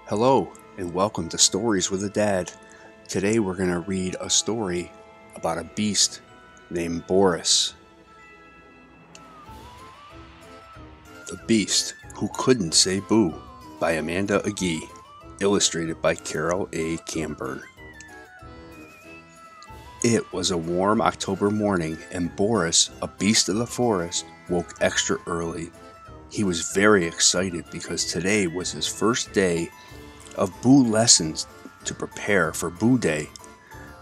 Hello, and welcome to Stories with a Dad. Today we're going to read a story about a beast named Boris. The Beast Who Couldn't Say Boo by Amanda Agee, illustrated by Carol A. Camburn. It was a warm October morning, and Boris, a beast of the forest, woke extra early. He was very excited because today was his first day of Boo lessons to prepare for Boo Day.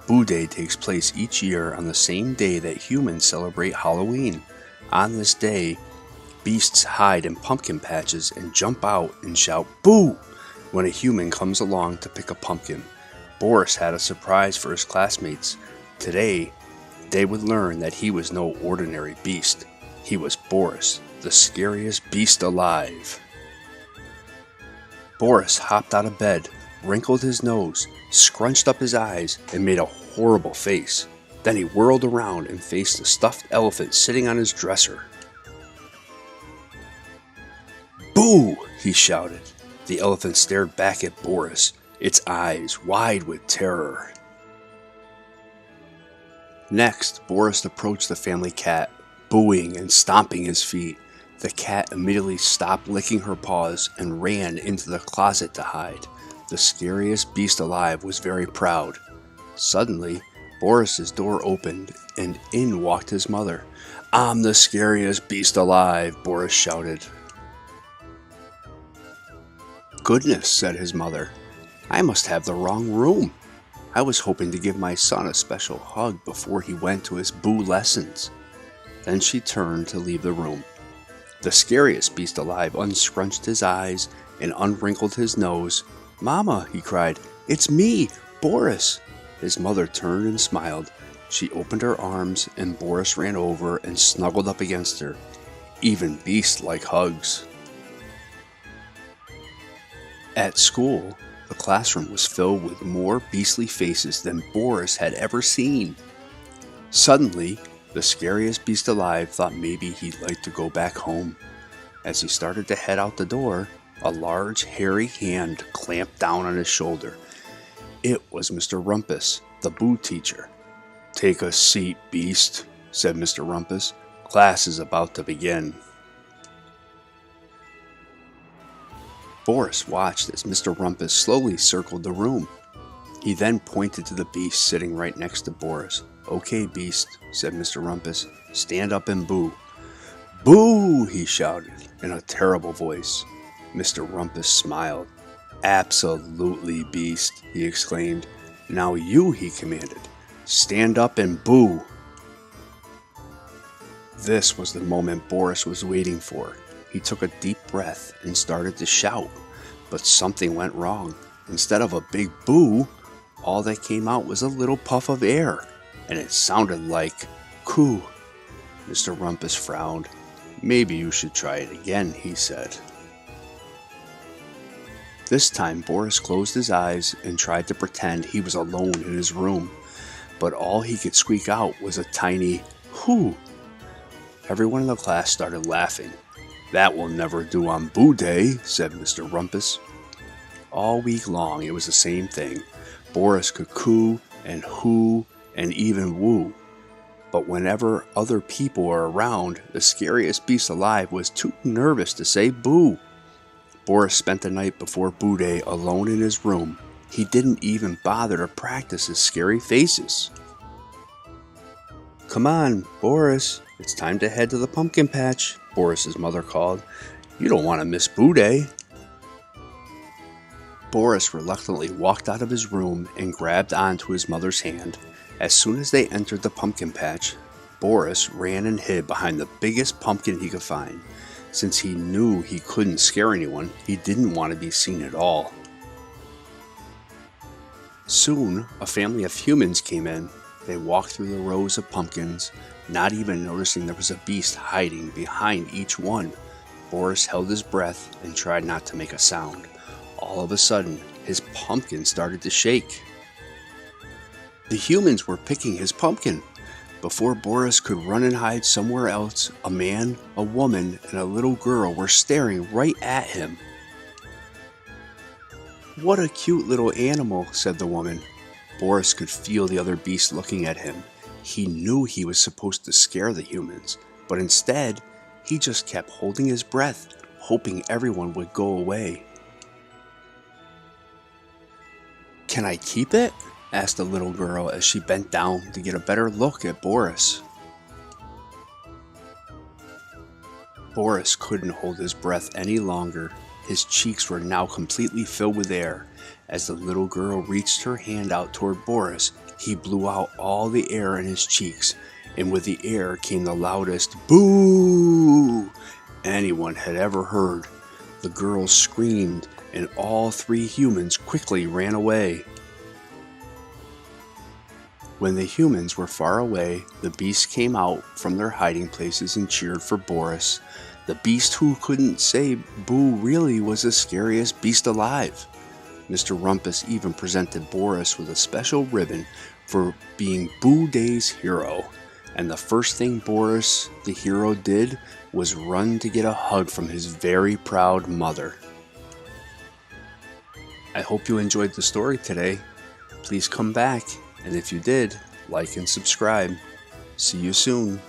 Boo Day takes place each year on the same day that humans celebrate Halloween. On this day, beasts hide in pumpkin patches and jump out and shout "Boo!" when a human comes along to pick a pumpkin. Boris had a surprise for his classmates. Today, they would learn that he was no ordinary beast. He was Boris, the scariest beast alive. Boris hopped out of bed, wrinkled his nose, scrunched up his eyes, and made a horrible face. Then he whirled around and faced a stuffed elephant sitting on his dresser. "Boo!" he shouted. The elephant stared back at Boris, its eyes wide with terror. Next, Boris approached the family cat, booing and stomping his feet. The cat immediately stopped licking her paws and ran into the closet to hide. The scariest beast alive was very proud. Suddenly, Boris's door opened and in walked his mother. "I'm the scariest beast alive," Boris shouted. "Goodness," said his mother, "I must have the wrong room. I was hoping to give my son a special hug before he went to his Boo lessons." Then she turned to leave the room. The scariest beast alive unscrunched his eyes and unwrinkled his nose. "Mama," he cried, "it's me, Boris." His mother turned and smiled. She opened her arms and Boris ran over and snuggled up against her. Even beasts like hugs. At school, the classroom was filled with more beastly faces than Boris had ever seen. Suddenly, the scariest beast alive thought maybe he'd like to go back home. As he started to head out the door, a large, hairy hand clamped down on his shoulder. It was Mr. Rumpus, the Boo teacher. "Take a seat, beast," said Mr. Rumpus. "Class is about to begin." Boris watched as Mr. Rumpus slowly circled the room. He then pointed to the beast sitting right next to Boris. "Okay, beast," said Mr. Rumpus. "Stand up and boo." "Boo!" he shouted in a terrible voice. Mr. Rumpus smiled. "Absolutely, beast," he exclaimed. "Now you," he commanded, "stand up and boo." This was the moment Boris was waiting for. He took a deep breath and started to shout, but something went wrong. Instead of a big boo, all that came out was a little puff of air, and it sounded like "coo." Mr. Rumpus frowned. "Maybe you should try it again," he said. This time Boris closed his eyes and tried to pretend he was alone in his room, but all he could squeak out was a tiny "hoo." Everyone in the class started laughing. "That will never do on Boo Day," said Mr. Rumpus. All week long it was the same thing. Boris could coo and hoo and even woo. But whenever other people were around, the scariest beast alive was too nervous to say boo. Boris spent the night before Boo Day alone in his room. He didn't even bother to practice his scary faces. "Come on, Boris, it's time to head to the pumpkin patch," Boris's mother called. "You don't want to miss Boo Day." Boris reluctantly walked out of his room and grabbed onto his mother's hand. As soon as they entered the pumpkin patch, Boris ran and hid behind the biggest pumpkin he could find. Since he knew he couldn't scare anyone, he didn't want to be seen at all. Soon, a family of humans came in. They walked through the rows of pumpkins, not even noticing there was a beast hiding behind each one. Boris held his breath and tried not to make a sound. All of a sudden, his pumpkin started to shake. The humans were picking his pumpkin. Before Boris could run and hide somewhere else, a man, a woman, and a little girl were staring right at him. "What a cute little animal," said the woman. Boris could feel the other beasts looking at him. He knew he was supposed to scare the humans, but instead, he just kept holding his breath, hoping everyone would go away. "Can I keep it?" asked the little girl as she bent down to get a better look at Boris. Boris couldn't hold his breath any longer. His cheeks were now completely filled with air. As the little girl reached her hand out toward Boris, he blew out all the air in his cheeks, and with the air came the loudest "boo" anyone had ever heard. The girl screamed, and all three humans quickly ran away. When the humans were far away, the beasts came out from their hiding places and cheered for Boris. The beast who couldn't say boo really was the scariest beast alive. Mr. Rumpus even presented Boris with a special ribbon for being Boo Day's hero. And the first thing Boris, the hero, did was run to get a hug from his very proud mother. I hope you enjoyed the story today. Please come back, and if you did, like and subscribe. See you soon.